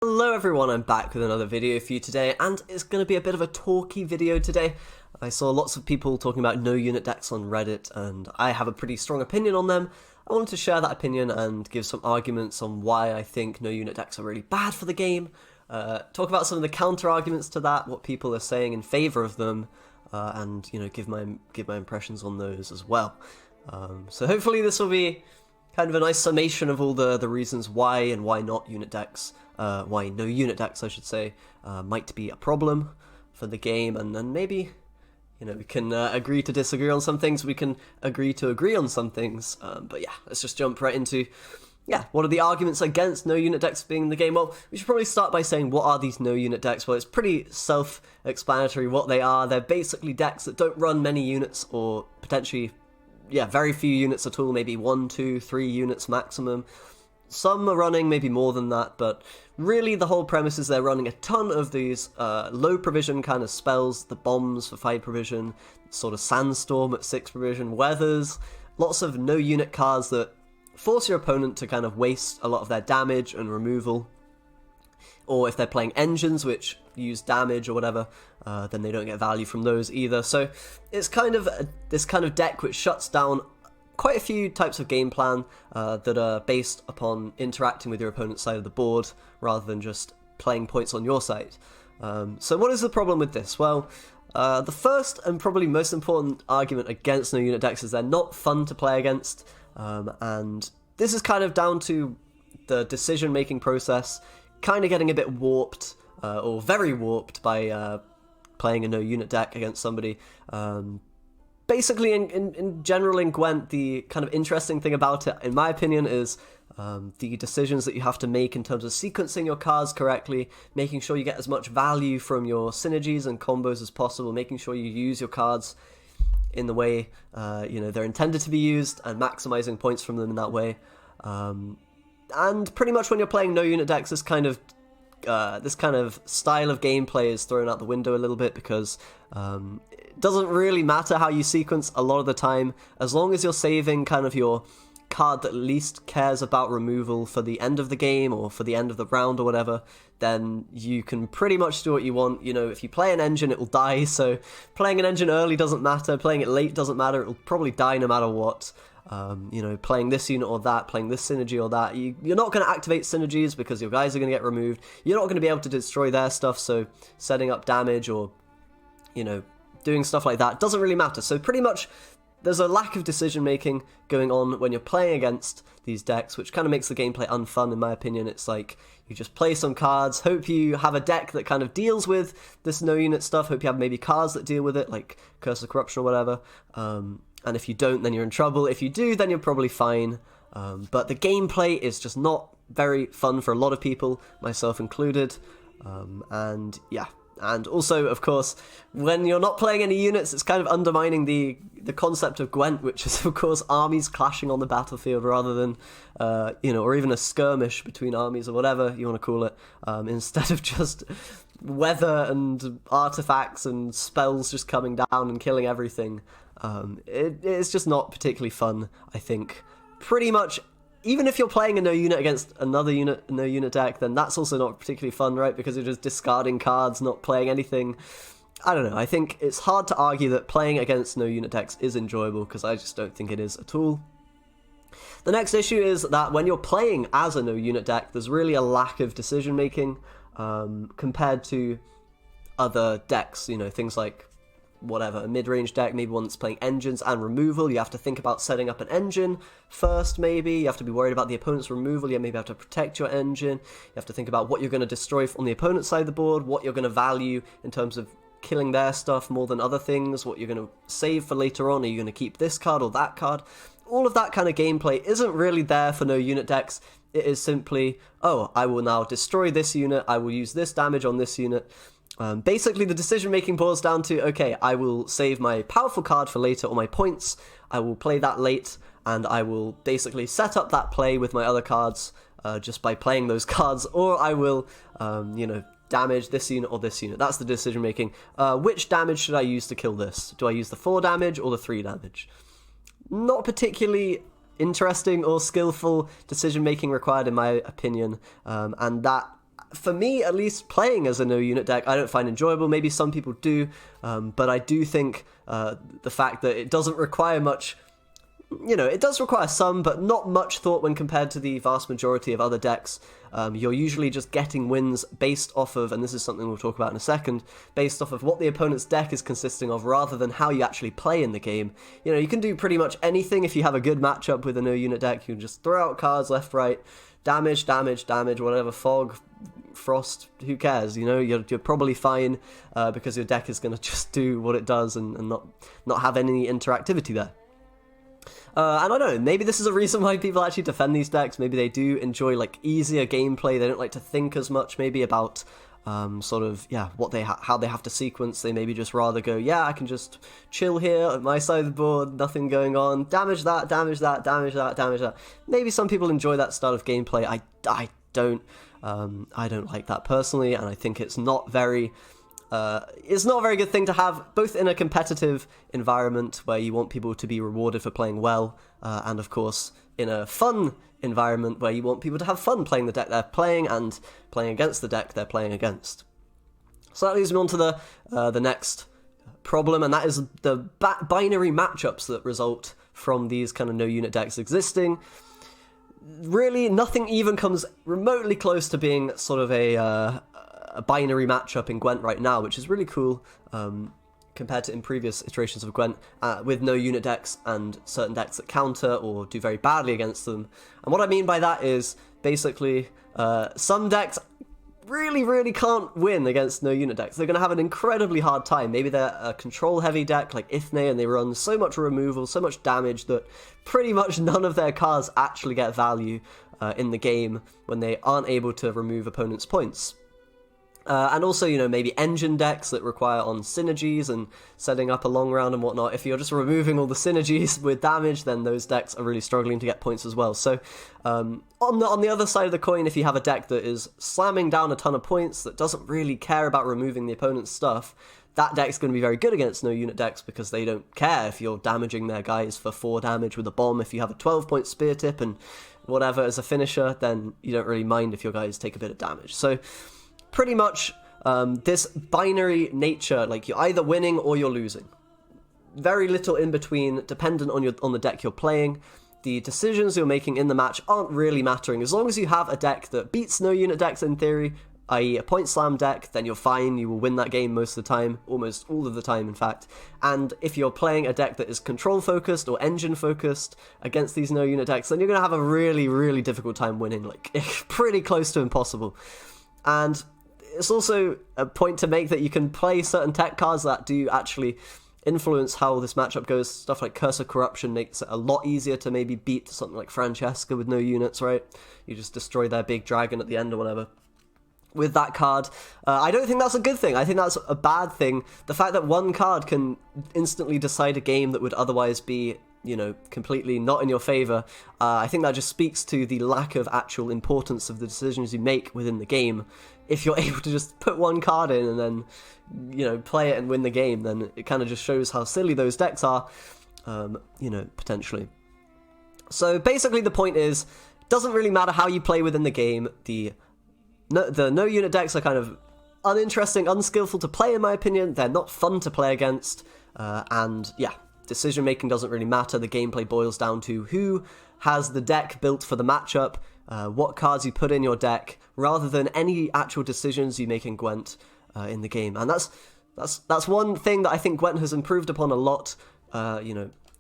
Hello everyone, I'm back with another video for you today, and it's going to be a bit of a talky video today. I saw lots of people talking about no unit decks on Reddit, and I have a pretty strong opinion on them. I wanted to share that opinion and give some arguments on why I think no unit decks are really bad for the game, talk about some of the counter arguments to that, what people are saying in favour of them, and give my impressions on those as well. So hopefully this will be kind of a nice summation of all the reasons why and why not unit decks, why no unit decks I should say, might be a problem for the game, and then maybe, we can agree to disagree on some things, we can agree to agree on some things, but yeah, let's just jump right into, what are the arguments against no unit decks being in the game? Well, we should probably start by saying, what are these no unit decks? Well, it's pretty self-explanatory what they are. They're basically decks that don't run many units, or potentially very few units at all, maybe 1, 2, 3 units maximum. Some are running maybe more than that, but really the whole premise is they're running a ton of these low provision kind of spells, the bombs for 5 provision, sort of sandstorm at 6 provision, weathers, lots of no unit cards that force your opponent to kind of waste a lot of their damage and removal. Or if they're playing engines which use damage or whatever, then they don't get value from those either. So it's kind of this kind of deck which shuts down quite a few types of game plan that are based upon interacting with your opponent's side of the board rather than just playing points on your side. So what is the problem with this? Well, the first and probably most important argument against no unit decks is they're not fun to play against, and this is kind of down to the decision-making process kind of getting a bit warped, or very warped by playing a no unit deck against somebody. Basically, in general in Gwent, the kind of interesting thing about it, in my opinion, is the decisions that you have to make in terms of sequencing your cards correctly, making sure you get as much value from your synergies and combos as possible, making sure you use your cards in the way they're intended to be used, and maximizing points from them in that way. And pretty much when you're playing no unit decks, this kind of style of gameplay is thrown out the window a little bit, because it doesn't really matter how you sequence a lot of the time, as long as you're saving kind of your card that least cares about removal for the end of the game or for the end of the round or whatever, then you can pretty much do what you want. If you play an engine, it will die, so playing an engine early doesn't matter, playing it late doesn't matter, it will probably die no matter what. Playing this unit or that, playing this synergy or that, you're not going to activate synergies because your guys are going to get removed. You're not going to be able to destroy their stuff, so setting up damage or, doing stuff like that doesn't really matter. So pretty much there's a lack of decision making going on when you're playing against these decks, which kind of makes the gameplay unfun in my opinion. It's like you just play some cards, hope you have a deck that kind of deals with this no unit stuff, hope you have maybe cards that deal with it, like Curse of Corruption or whatever. And if you don't, then you're in trouble. If you do, then you're probably fine. But the gameplay is just not very fun for a lot of people, myself included. And also, of course, when you're not playing any units, it's kind of undermining the concept of Gwent, which is, of course, armies clashing on the battlefield rather than, or even a skirmish between armies or whatever you want to call it, instead of just weather and artifacts and spells just coming down and killing everything. It's just not particularly fun, I think. Pretty much, even if you're playing a no unit against another no unit deck, then that's also not particularly fun, right? Because you're just discarding cards, not playing anything. I don't know, I think it's hard to argue that playing against no unit decks is enjoyable, because I just don't think it is at all. The next issue is that when you're playing as a no unit deck, there's really a lack of decision making compared to other decks, things like whatever, a mid-range deck, maybe one that's playing engines and removal. You have to think about setting up an engine first, maybe. You have to be worried about the opponent's removal. You maybe have to protect your engine. You have to think about what you're going to destroy on the opponent's side of the board, what you're going to value in terms of killing their stuff more than other things, what you're going to save for later on. Are you going to keep this card or that card? All of that kind of gameplay isn't really there for no unit decks. It is simply, oh, I will now destroy this unit, I will use this damage on this unit. Basically, the decision-making boils down to, okay, I will save my powerful card for later, or my points, I will play that late, and I will basically set up that play with my other cards just by playing those cards, or I will, damage this unit or this unit. That's the decision-making. Which damage should I use to kill this? Do I use the 4 damage or the 3 damage? Not particularly interesting or skillful decision-making required, in my opinion, and that for me, at least, playing as a no-unit deck, I don't find enjoyable. Maybe some people do, but I do think the fact that it doesn't require much, it does require some, but not much thought when compared to the vast majority of other decks. You're usually just getting wins based off of, and this is something we'll talk about in a second, based off of what the opponent's deck is consisting of, rather than how you actually play in the game. You can do pretty much anything if you have a good matchup with a no-unit deck. You can just throw out cards left, right, damage, whatever, fog, frost, who cares, you're probably fine, because your deck is going to just do what it does and not have any interactivity there. And I don't know, maybe this is a reason why people actually defend these decks. Maybe they do enjoy easier gameplay. They don't like to think as much maybe about what how they have to sequence. They maybe just rather go, I can just chill here at my side of the board, nothing going on, damage that, damage that, damage that, damage that. Maybe some people enjoy that style of gameplay. I don't like that personally, and I think it's not a very good thing to have, both in a competitive environment where you want people to be rewarded for playing well, and of course in a fun environment where you want people to have fun playing the deck they're playing and playing against the deck they're playing against. So that leads me on to the next problem, and that is the binary matchups that result from these kind of no-unit decks existing. Really, nothing even comes remotely close to being sort of a binary matchup in Gwent right now, which is really cool, compared to in previous iterations of Gwent, with no unit decks and certain decks that counter or do very badly against them. And what I mean by that is, basically, some decks really can't win against no unit decks. They're going to have an incredibly hard time. Maybe they're a control-heavy deck like Ithne, and they run so much removal, so much damage, that pretty much none of their cards actually get value in the game when they aren't able to remove opponents' points. And also, maybe engine decks that require on synergies and setting up a long round and whatnot. If you're just removing all the synergies with damage, then those decks are really struggling to get points as well. So, on the other side of the coin, if you have a deck that is slamming down a ton of points, that doesn't really care about removing the opponent's stuff, that deck's going to be very good against no-unit decks, because they don't care if you're damaging their guys for 4 damage with a bomb. If you have a 12-point spear tip and whatever as a finisher, then you don't really mind if your guys take a bit of damage. So, pretty much, this binary nature, you're either winning or you're losing. Very little in between, dependent on the deck you're playing. The decisions you're making in the match aren't really mattering. As long as you have a deck that beats no unit decks in theory, i.e. a point slam deck, then you're fine. You will win that game most of the time, almost all of the time, in fact. And if you're playing a deck that is control focused or engine focused against these no unit decks, then you're going to have a really difficult time winning, pretty close to impossible. And it's also a point to make that you can play certain tech cards that do actually influence how this matchup goes. Stuff like Curse of Corruption makes it a lot easier to maybe beat something like Francesca with no units, right? You just destroy their big dragon at the end or whatever with that card. I don't think that's a good thing. I think that's a bad thing. The fact that one card can instantly decide a game that would otherwise be completely not in your favor, I think that just speaks to the lack of actual importance of the decisions you make within the game. If you're able to just put one card in and then, play it and win the game, then it kind of just shows how silly those decks are, potentially. So basically the point is, it doesn't really matter how you play within the game. The no-unit decks are kind of uninteresting, unskillful to play, in my opinion. They're not fun to play against, and yeah, decision-making doesn't really matter. The gameplay boils down to who has the deck built for the matchup, what cards you put in your deck, rather than any actual decisions you make in Gwent in the game. And that's one thing that I think Gwent has improved upon a lot.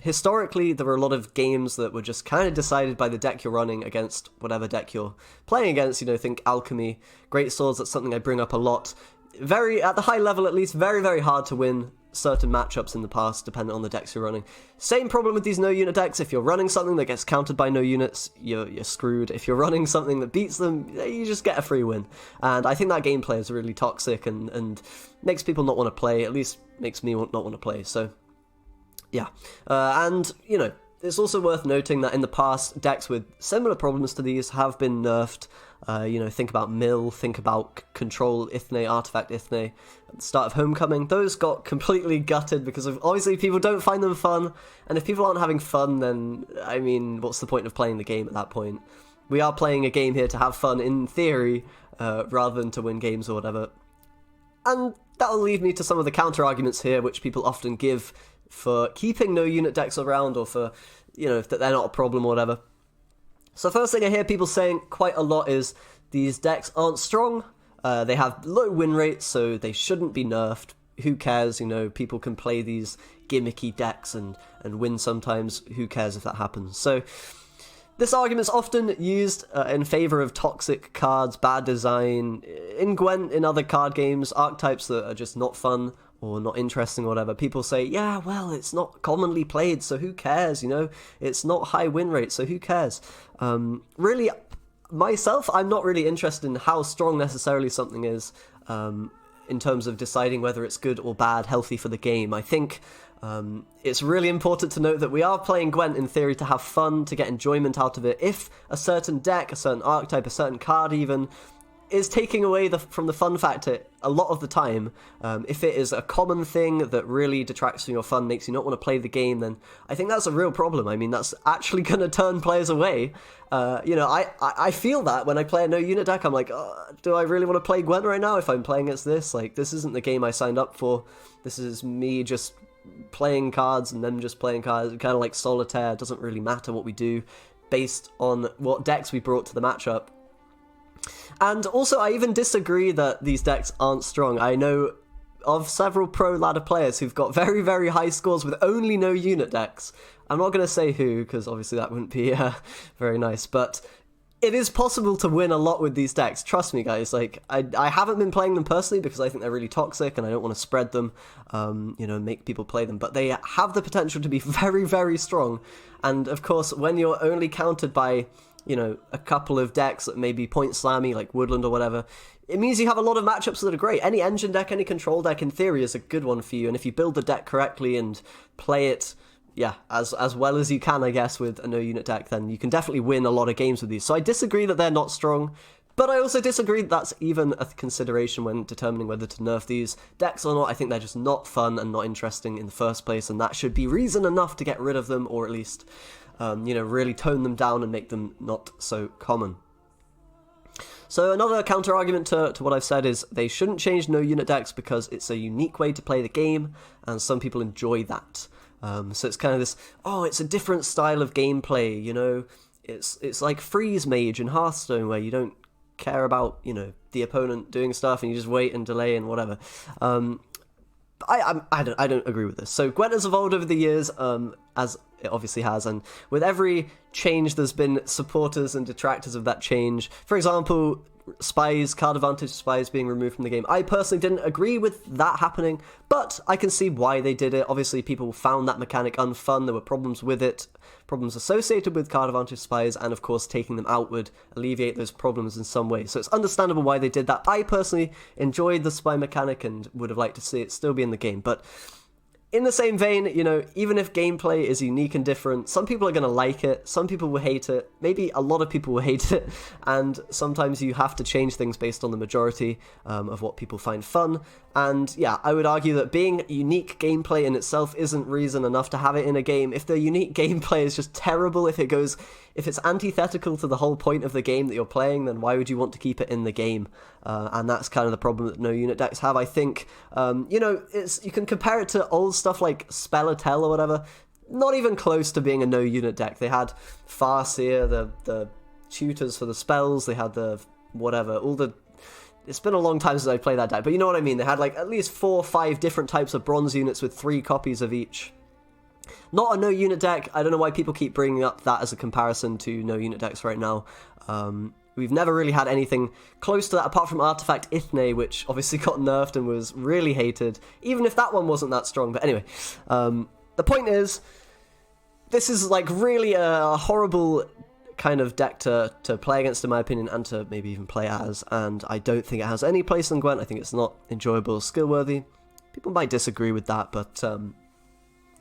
Historically, there were a lot of games that were just kind of decided by the deck you're running against whatever deck you're playing against. Think Alchemy, Great Swords, that's something I bring up a lot. At the high level at least, very hard to win certain matchups in the past, depending on the decks you're running. Same problem with these no-unit decks. If you're running something that gets countered by no units, you're screwed. If you're running something that beats them, you just get a free win. And I think that gameplay is really toxic and makes people not want to play, at least makes me not want to play, so yeah. It's also worth noting that in the past, decks with similar problems to these have been nerfed. Think about Mill, think about Control Ithne, Artifact Ithne, at the start of Homecoming. Those got completely gutted because obviously people don't find them fun, and if people aren't having fun, then, what's the point of playing the game at that point? we are playing a game here to have fun in theory, rather than to win games or whatever. And that'll lead me to some of the counter-arguments here, which people often give for keeping no unit decks around, or for, if they're not a problem or whatever. So first thing I hear people saying quite a lot is these decks aren't strong, they have low win rates, so they shouldn't be nerfed. Who cares, people can play these gimmicky decks and win sometimes, who cares if that happens. So this argument's often used in favour of toxic cards, bad design, in Gwent, in other card games, archetypes that are just not fun or not interesting or whatever. People say, yeah, well, it's not commonly played, so who cares, It's not high win rate, so who cares? Really, myself, I'm not really interested in how strong necessarily something is, in terms of deciding whether it's good or bad, healthy for the game. I think it's really important to note that we are playing Gwent in theory to have fun, to get enjoyment out of it. If a certain deck, a certain archetype, a certain card even, is taking away from the fun factor a lot of the time, if it is a common thing that really detracts from your fun, makes you not want to play the game, then I think that's a real problem. I mean, that's actually going to turn players away. I feel that when I play a no-unit deck, I'm like, do I really want to play Gwent right now if I'm playing against this? Like, this isn't the game I signed up for. This is me just playing cards and them just playing cards, kind of like solitaire. It doesn't really matter what we do based on what decks we brought to the matchup. And also, I even disagree that these decks aren't strong. I know of several pro ladder players who've got very, very high scores with only no unit decks. I'm not going to say who, because obviously that wouldn't be very nice, but it is possible to win a lot with these decks. Trust me, guys. Like, I haven't been playing them personally because I think they're really toxic and I don't want to spread them, make people play them. But they have the potential to be very, very strong. And of course, when you're only countered by, a couple of decks that may be point slammy, like Woodland or whatever, it means you have a lot of matchups that are great. Any engine deck, any control deck, in theory, is a good one for you. And if you build the deck correctly and play it, as well as you can, I guess, with a no-unit deck, then you can definitely win a lot of games with these. So I disagree that they're not strong, but I also disagree that that's even a consideration when determining whether to nerf these decks or not. I think they're just not fun and not interesting in the first place, and that should be reason enough to get rid of them, or at least, really tone them down and make them not so common. So another counter-argument to what I've said is they shouldn't change no-unit decks because it's a unique way to play the game, and some people enjoy that. So it's kind of this, it's a different style of gameplay, it's like Freeze Mage in Hearthstone, where you don't care about, the opponent doing stuff and you just wait and delay and whatever. I don't agree with this. So Gwent has evolved over the years, as it obviously has, and with every change there's been supporters and detractors of that change. For example, spies, card advantage spies being removed from the game. I personally didn't agree with that happening, but I can see why they did it. Obviously, people found that mechanic unfun, there were problems with it, problems associated with card advantage spies, and of course taking them out would alleviate those problems in some way. So it's understandable why they did that. I personally enjoyed the spy mechanic and would have liked to see it still be in the game, but in the same vein, even if gameplay is unique and different, some people are going to like it, some people will hate it, maybe a lot of people will hate it, and sometimes you have to change things based on the majority of what people find fun. And yeah, I would argue that being unique gameplay in itself isn't reason enough to have it in a game. If the unique gameplay is just terrible, if it's antithetical to the whole point of the game that you're playing, then why would you want to keep it in the game? And that's kind of the problem that no unit decks have, I think. You can compare it to old stuff like Spellatell or whatever. Not even close to being a no unit deck. They had Farseer, the tutors for the spells, they had the whatever, it's been a long time since I played that deck, but you know what I mean. They had like at least 4 or 5 different types of bronze units with 3 copies of each. Not a no-unit deck. I don't know why people keep bringing up that as a comparison to no-unit decks right now. We've never really had anything close to that apart from Artifact Ithne, which obviously got nerfed and was really hated, even if that one wasn't that strong. But anyway, the point is, this is like really a horrible kind of deck to play against, in my opinion, and to maybe even play as, and I don't think it has any place in Gwent. I think it's not enjoyable or skill-worthy. People might disagree with that, but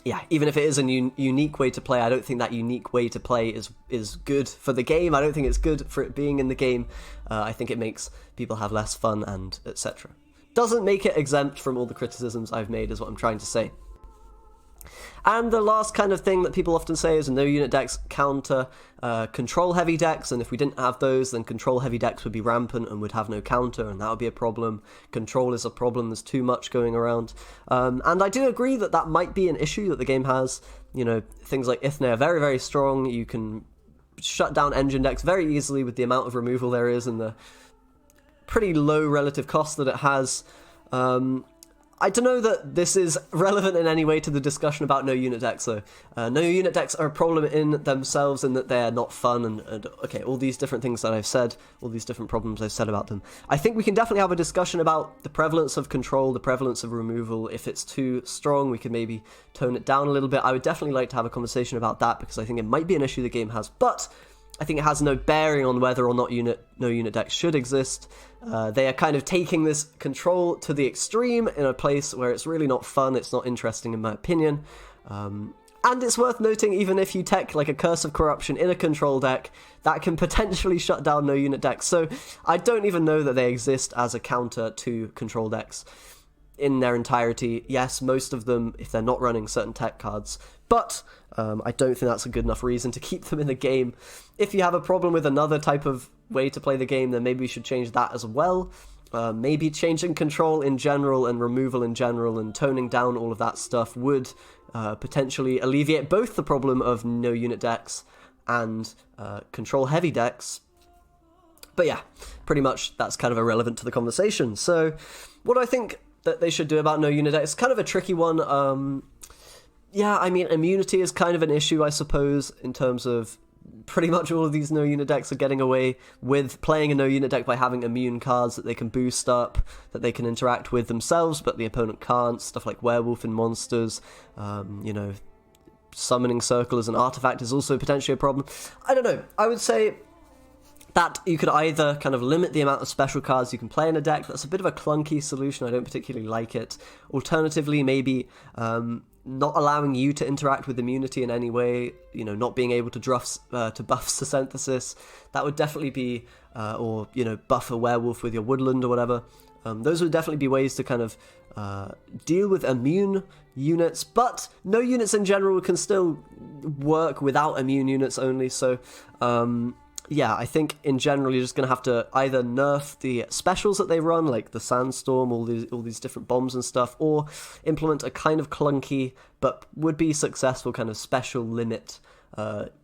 yeah, even if it is a unique way to play, I don't think that unique way to play is good for the game. I don't think it's good for it being in the game. I think it makes people have less fun and etc. Doesn't make it exempt from all the criticisms I've made, is what I'm trying to say. And the last kind of thing that people often say is no unit decks counter control heavy decks, and if we didn't have those, then control heavy decks would be rampant and would have no counter, and that would be a problem. Control is a problem, there's too much going around. And I do agree that that might be an issue that the game has. You know, things like Ithne are very, very strong. You can shut down engine decks very easily with the amount of removal there is and the pretty low relative cost that it has. I don't know that this is relevant in any way to the discussion about no unit decks, though. No unit decks are a problem in themselves in that they're not fun, and okay, all these different things that I've said, all these different problems I've said about them. I think we can definitely have a discussion about the prevalence of control, the prevalence of removal. If it's too strong, we could maybe tone it down a little bit. I would definitely like to have a conversation about that, because I think it might be an issue the game has, but I think it has no bearing on whether or not no unit decks should exist. They are kind of taking this control to the extreme in a place where it's really not fun, it's not interesting in my opinion. And it's worth noting, even if you tech like a Curse of Corruption in a control deck, that can potentially shut down no unit decks. So I don't even know that they exist as a counter to control decks in their entirety. Yes, most of them, if they're not running certain tech cards, but I don't think that's a good enough reason to keep them in the game. If you have a problem with another type of way to play the game, then maybe we should change that as well. Maybe changing control in general and removal in general and toning down all of that stuff would potentially alleviate both the problem of no unit decks and control heavy decks. But yeah, pretty much that's kind of irrelevant to the conversation. So what do I think that they should do about no unit decks? It's kind of a tricky one. Yeah, I mean, immunity is kind of an issue, I suppose, in terms of pretty much all of these no unit decks are getting away with playing a no unit deck by having immune cards that they can boost up, that they can interact with themselves, but the opponent can't. Stuff like Werewolf and Monsters, you know, Summoning Circle as an artifact is also potentially a problem. I don't know. I would say that you could either kind of limit the amount of special cards you can play in a deck. That's a bit of a clunky solution. I don't particularly like it. Alternatively, maybe not allowing you to interact with immunity in any way, you know, not being able to buff Synthesis. That would definitely be, or, you know, buff a werewolf with your woodland or whatever. Those would definitely be ways to kind of deal with immune units, but no units in general can still work without immune units only, so yeah, I think in general you're just going to have to either nerf the specials that they run, like the Sandstorm, all these different bombs and stuff, or implement a kind of clunky but would be successful kind of special limit,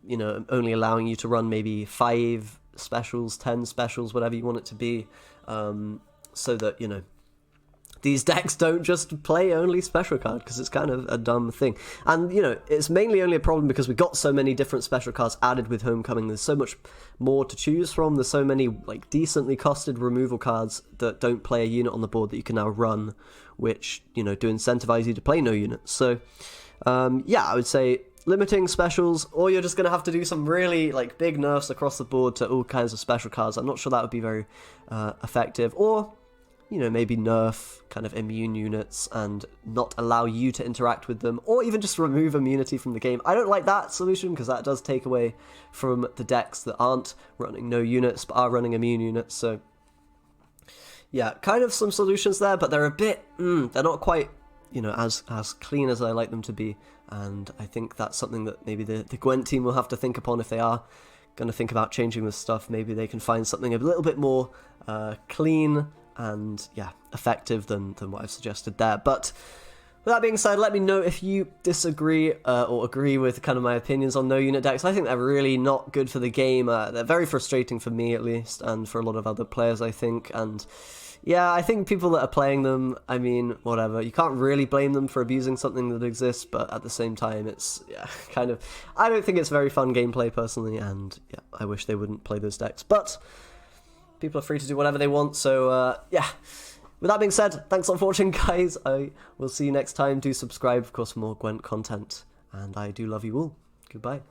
you know, only allowing you to run maybe 5 specials, 10 specials, whatever you want it to be, so that, you know, these decks don't just play only special card, because it's kind of a dumb thing. And, you know, it's mainly only a problem because we got so many different special cards added with Homecoming. There's so much more to choose from. There's so many, like, decently costed removal cards that don't play a unit on the board that you can now run, which, you know, do incentivize you to play no units. So, yeah, I would say limiting specials, or you're just going to have to do some really, like, big nerfs across the board to all kinds of special cards. I'm not sure that would be very effective. Or, you know, maybe nerf kind of immune units and not allow you to interact with them, or even just remove immunity from the game. I don't like that solution, because that does take away from the decks that aren't running no units but are running immune units. So yeah, kind of some solutions there, but they're a bit, they're not quite, you know, as clean as I like them to be, and I think that's something that maybe the Gwent team will have to think upon if they are going to think about changing this stuff. Maybe they can find something a little bit more clean and, yeah, effective than what I've suggested there. But with that being said, let me know if you disagree or agree with kind of my opinions on no unit decks. I think they're really not good for the game. They're very frustrating for me, at least, and for a lot of other players, I think. And yeah, I think people that are playing them, I mean, whatever. You can't really blame them for abusing something that exists, but at the same time, it's, yeah, kind of, I don't think it's very fun gameplay, personally, and yeah, I wish they wouldn't play those decks. But people are free to do whatever they want, so yeah. With that being said, thanks a lot for watching, guys. I will see you next time. Do subscribe, of course, for more Gwent content, and I do love you all. Goodbye.